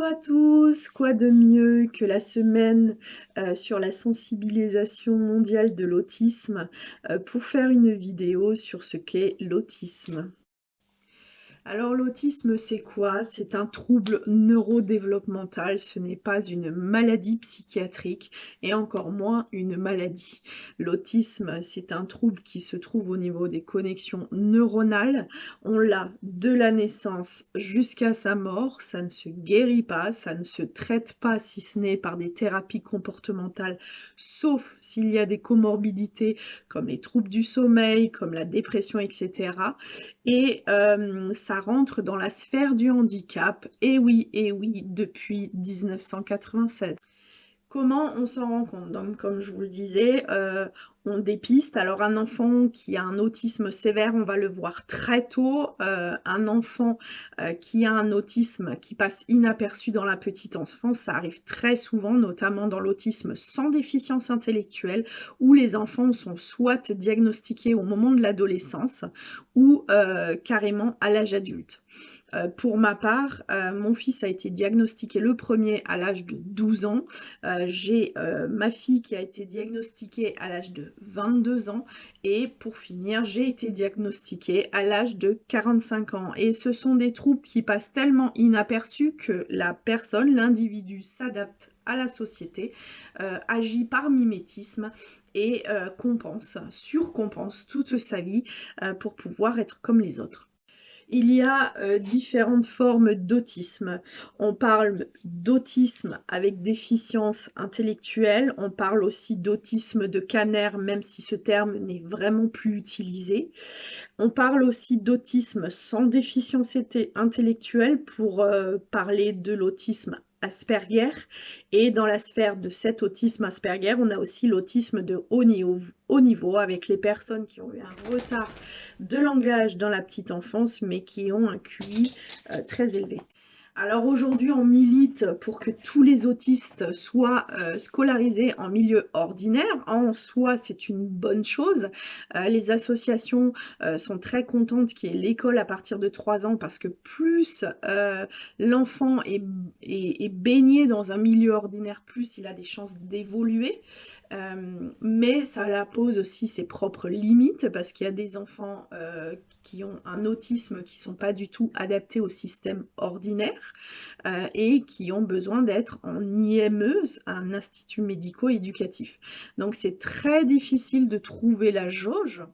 à tous, quoi de mieux que la semaine sur la sensibilisation mondiale de l'autisme pour faire une vidéo sur ce qu'est l'autisme. Alors l'autisme, c'est quoi? C'est un trouble neurodéveloppemental, ce n'est pas une maladie psychiatrique et encore moins une maladie. L'autisme, c'est un trouble qui se trouve au niveau des connexions neuronales. On l'a de la naissance jusqu'à sa mort, ça ne se guérit pas, ça ne se traite pas si ce n'est par des thérapies comportementales, sauf s'il y a des comorbidités comme les troubles du sommeil, comme la dépression, etc. Et ça rentre dans la sphère du handicap, et oui, depuis 1996. Comment on s'en rend compte? Donc, comme je vous le disais, on dépiste. Alors, un enfant qui a un autisme sévère, on va le voir très tôt. Un enfant qui a un autisme qui passe inaperçu dans la petite enfance, ça arrive très souvent, notamment dans l'autisme sans déficience intellectuelle, où les enfants sont soit diagnostiqués au moment de l'adolescence ou carrément à l'âge adulte. Pour ma part, mon fils a été diagnostiqué le premier à l'âge de 12 ans. J'ai ma fille qui a été diagnostiquée à l'âge de 22 ans. Et pour finir, j'ai été diagnostiquée à l'âge de 45 ans. Et ce sont des troubles qui passent tellement inaperçus que la personne, l'individu s'adapte à la société, agit par mimétisme et surcompense toute sa vie pour pouvoir être comme les autres. Il y a différentes formes d'autisme. On parle d'autisme avec déficience intellectuelle, on parle aussi d'autisme de Kanner, même si ce terme n'est vraiment plus utilisé. On parle aussi d'autisme sans déficience intellectuelle pour parler de l'autisme Asperger. Et dans la sphère de cet autisme Asperger, on a aussi l'autisme de haut niveau avec les personnes qui ont eu un retard de langage dans la petite enfance, mais qui ont un QI très élevé. Alors aujourd'hui, on milite pour que tous les autistes soient scolarisés en milieu ordinaire. En soi, c'est une bonne chose. Les associations sont très contentes qu'il y ait l'école à partir de 3 ans parce que plus l'enfant est baigné dans un milieu ordinaire, plus il a des chances d'évoluer. Mais ça pose aussi ses propres limites parce qu'il y a des enfants qui ont un autisme qui ne sont pas du tout adaptés au système ordinaire et qui ont besoin d'être en IME, un institut médico-éducatif. Donc c'est très difficile de trouver la jauge.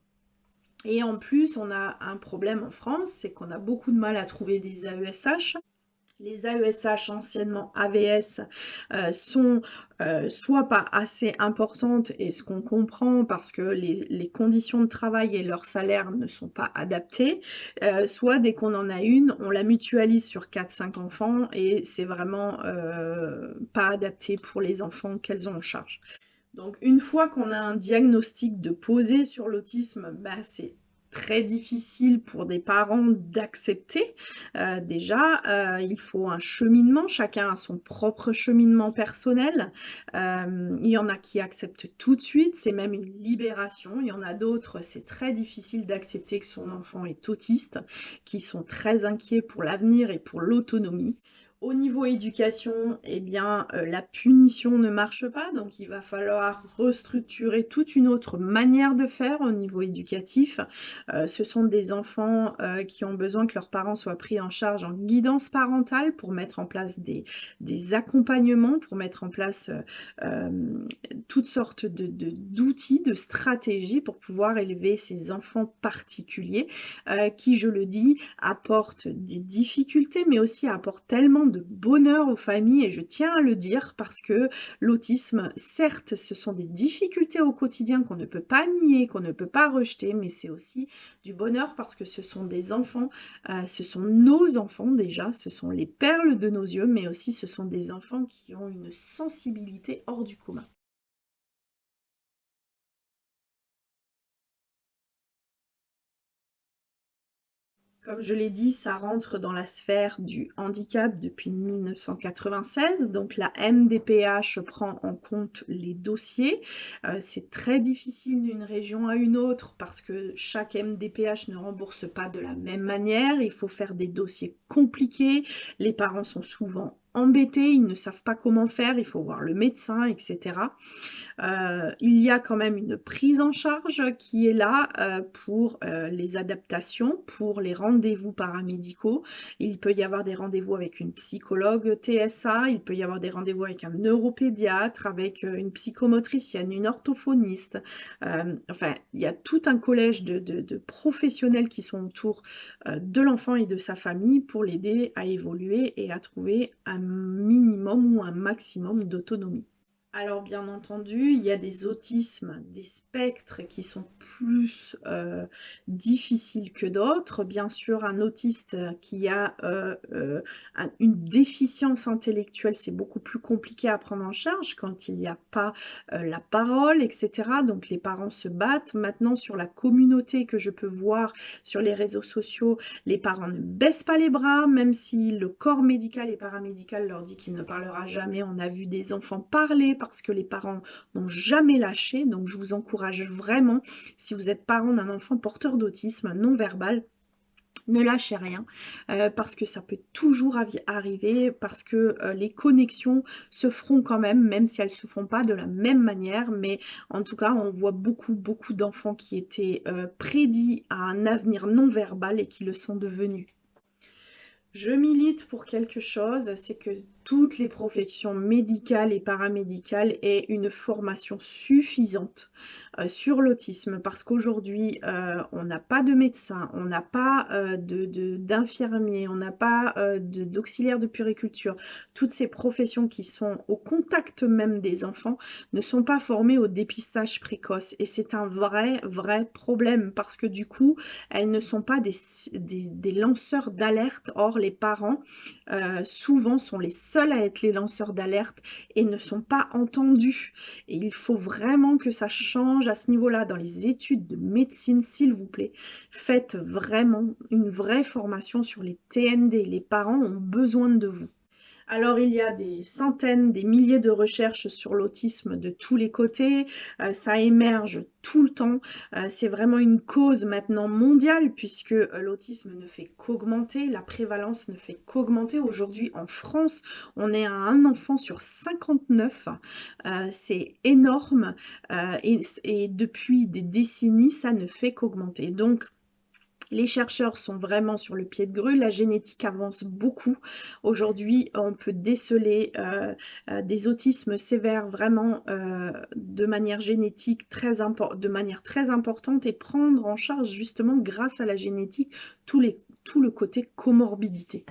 Et en plus, on a un problème en France, c'est qu'on a beaucoup de mal à trouver des AESH. Les AESH, anciennement AVS, sont soit pas assez importantes, et ce qu'on comprend parce que les conditions de travail et leur salaire ne sont pas adaptés, soit dès qu'on en a une, on la mutualise sur 4-5 enfants et c'est vraiment pas adapté pour les enfants qu'elles ont en charge. Donc une fois qu'on a un diagnostic de posé sur l'autisme, bah, c'est très difficile pour des parents d'accepter. Déjà, il faut un cheminement, chacun a son propre cheminement personnel. Il y en a qui acceptent tout de suite, c'est même une libération. Il y en a d'autres, c'est très difficile d'accepter que son enfant est autiste, qui sont très inquiets pour l'avenir et pour l'autonomie. Au niveau éducation, eh bien, la punition ne marche pas, donc il va falloir restructurer toute une autre manière de faire au niveau éducatif. Ce sont des enfants qui ont besoin que leurs parents soient pris en charge en guidance parentale pour mettre en place des accompagnements, pour mettre en place toutes sortes d'outils, de stratégies pour pouvoir élever ces enfants particuliers qui, je le dis, apportent des difficultés, mais aussi apportent tellement de bonheur aux familles, et je tiens à le dire parce que l'autisme, certes, ce sont des difficultés au quotidien qu'on ne peut pas nier, qu'on ne peut pas rejeter, mais c'est aussi du bonheur parce que ce sont des enfants, ce sont nos enfants déjà, ce sont les perles de nos yeux, mais aussi ce sont des enfants qui ont une sensibilité hors du commun. Comme je l'ai dit, ça rentre dans la sphère du handicap depuis 1996. Donc la MDPH prend en compte les dossiers. C'est très difficile d'une région à une autre parce que chaque MDPH ne rembourse pas de la même manière. Il faut faire des dossiers compliqués. Les parents sont souvent embêtés, ils ne savent pas comment faire, il faut voir le médecin, etc. Il y a quand même une prise en charge qui est là pour les adaptations, pour les rendez-vous paramédicaux. Il peut y avoir des rendez-vous avec une psychologue TSA, il peut y avoir des rendez-vous avec un neuropédiatre, avec une psychomotricienne, une orthophoniste. Enfin, il y a tout un collège de professionnels qui sont autour de l'enfant et de sa famille pour l'aider à évoluer et à trouver un minimum ou un maximum d'autonomie. Alors bien entendu, il y a des autismes, des spectres qui sont plus difficiles que d'autres. Bien sûr, un autiste qui a une déficience intellectuelle, c'est beaucoup plus compliqué à prendre en charge quand il n'y a pas la parole, etc. Donc les parents se battent. Maintenant, sur la communauté que je peux voir sur les réseaux sociaux, les parents ne baissent pas les bras, même si le corps médical et paramédical leur dit qu'il ne parlera jamais. On a vu des enfants parler parce que les parents n'ont jamais lâché. Donc je vous encourage vraiment, si vous êtes parent d'un enfant porteur d'autisme non verbal, ne lâchez rien parce que ça peut toujours arriver, parce que les connexions se feront quand même, même si elles ne se font pas de la même manière. Mais en tout cas, on voit beaucoup d'enfants qui étaient prédits à un avenir non verbal et qui le sont devenus. Je milite pour quelque chose, c'est que toutes les professions médicales et paramédicales aient une formation suffisante sur l'autisme, parce qu'aujourd'hui, on n'a pas de médecin, on n'a pas d'infirmiers, on n'a pas d'auxiliaire de puériculture. Toutes ces professions qui sont au contact même des enfants ne sont pas formées au dépistage précoce. Et c'est un vrai problème, parce que du coup, elles ne sont pas des lanceurs d'alerte. Or, les parents, souvent, sont les seuls à être les lanceurs d'alerte et ne sont pas entendus. Et il faut vraiment que ça change à ce niveau-là. Dans les études de médecine, s'il vous plaît, faites vraiment une vraie formation sur les TND. Les parents ont besoin de vous. Alors, il y a des centaines, des milliers de recherches sur l'autisme de tous les côtés. Ça émerge tout le temps. C'est vraiment une cause maintenant mondiale, puisque l'autisme ne fait qu'augmenter, la prévalence ne fait qu'augmenter. Aujourd'hui, en France, on est à un enfant sur 59. C'est énorme. Et depuis des décennies, ça ne fait qu'augmenter. Donc, les chercheurs sont vraiment sur le pied de grue, la génétique avance beaucoup. Aujourd'hui, on peut déceler des autismes sévères vraiment de manière génétique de manière très importante et prendre en charge justement grâce à la génétique tout le côté comorbidité.